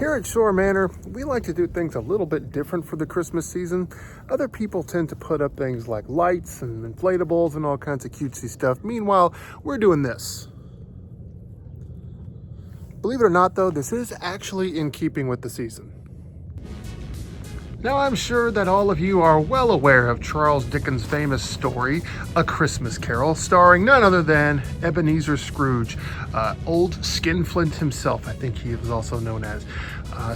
Here at Shore Manor, we like to do things a little bit different for the Christmas season. Other people tend to put up things like lights and inflatables and all kinds of cutesy stuff. Meanwhile, we're doing this. Believe it or not though, this is actually in keeping with the season. Now, I'm sure that all of you are well aware of Charles Dickens' famous story, A Christmas Carol, starring none other than Ebenezer Scrooge, old Skinflint himself, I think he was also known as.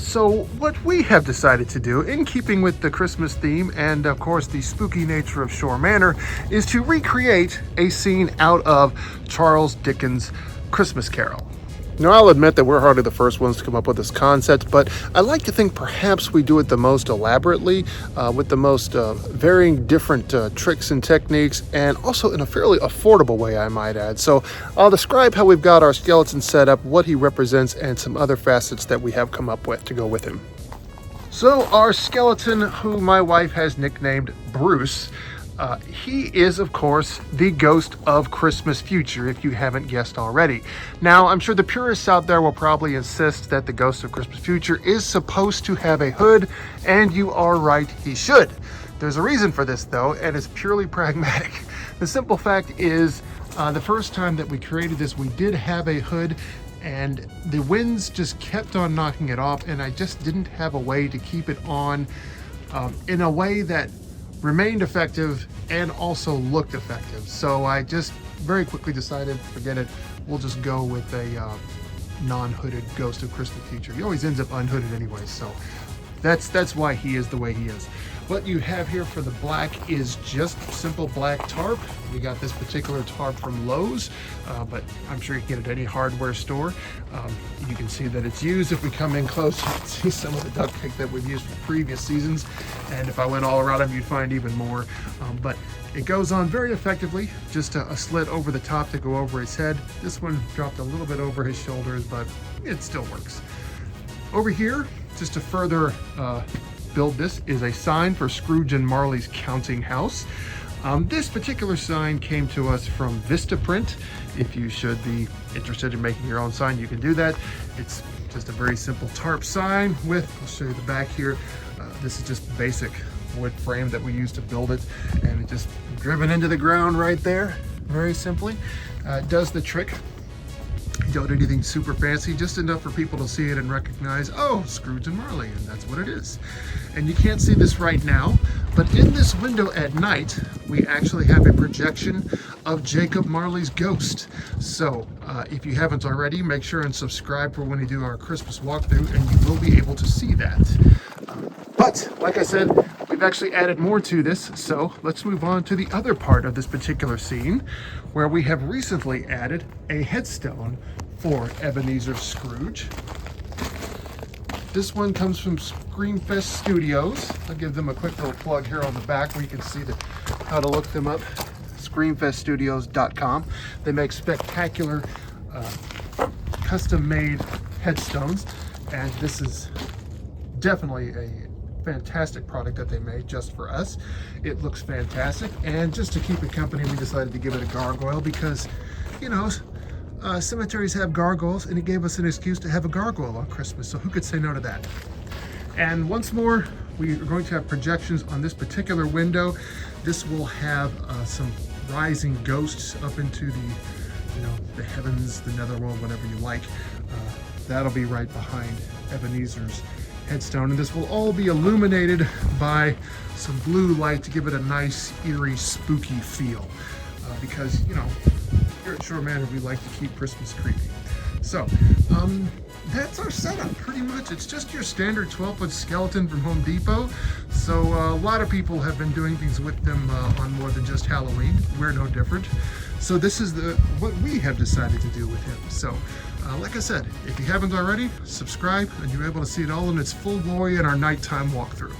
So what we have decided to do, in keeping with the Christmas theme and of course the spooky nature of Shore Manor, is to recreate a scene out of Charles Dickens' Christmas Carol. Now, I'll admit that we're hardly the first ones to come up with this concept, but I like to think perhaps we do it the most elaborately, with the most varying different tricks and techniques, and also in a fairly affordable way, I might add. So I'll describe how we've got our skeleton set up, what he represents, and some other facets that we have come up with to go with him. So our skeleton, who my wife has nicknamed Bruce, he is, of course, the ghost of Christmas future, if you haven't guessed already. Now, I'm sure the purists out there will probably insist that the ghost of Christmas future is supposed to have a hood, and you are right, he should. There's a reason for this, though, and it's purely pragmatic. The simple fact is, the first time that we created this, we did have a hood, and the winds just kept on knocking it off, and I just didn't have a way to keep it on in a way that remained effective and also looked effective. So I just very quickly decided, forget it, we'll just go with a non-hooded ghost of Christmas future. He always ends up unhooded anyway, so that's why he is the way he is. What you have here for the black is just simple black tarp. We got this particular tarp from Lowe's, but I'm sure you can get it at any hardware store. You can see that it's used. If we come in close, you can see some of the duct tape that we've used for previous seasons. And if I went all around them, you'd find even more. But it goes on very effectively, just a slit over the top to go over his head. This one dropped a little bit over his shoulders, but it still works. Over here, just to further build this, is a sign for Scrooge and Marley's Counting House. This particular sign came to us from Vistaprint. If you should be interested in making your own sign, you can do that. It's just a very simple tarp sign with, I'll show you the back here. This is just basic wood frame that we use to build it, and it just driven into the ground right there, very simply. It does the trick. You don't do anything super fancy, just enough for people to see it and recognize, oh, Scrooge and Marley, and that's what it is. And you can't see this right now, but in this window at night, we actually have a projection of Jacob Marley's ghost. So if you haven't already, make sure and subscribe for when we do our Christmas walkthrough, and you will be able to see that. But like I said, we've actually added more to this, so let's move on to the other part of this particular scene, where we have recently added a headstone for Ebenezer Scrooge. This one comes from Screamfest Studios. I'll give them a quick little plug here on the back where you can see how to look them up. Screamfeststudios.com. They make spectacular custom-made headstones, and this is definitely a fantastic product that they made just for us. It looks fantastic, and just to keep it company, we decided to give it a gargoyle because, you know, cemeteries have gargoyles, and it gave us an excuse to have a gargoyle on Christmas, so who could say no to that? And once more, we are going to have projections on this particular window. This will have some rising ghosts up into the heavens, the netherworld, whatever you like. That'll be right behind Ebenezer's headstone, and this will all be illuminated by some blue light to give it a nice, eerie, spooky feel. Because, you know, here at Shore Manor, we like to keep Christmas creepy. So, that's our setup, pretty much. It's just your standard 12-foot skeleton from Home Depot. So, a lot of people have been doing things with them on more than just Halloween. We're no different. So this is what we have decided to do with him. So, like I said, if you haven't already, subscribe, and you're able to see it all in its full glory in our nighttime walkthrough.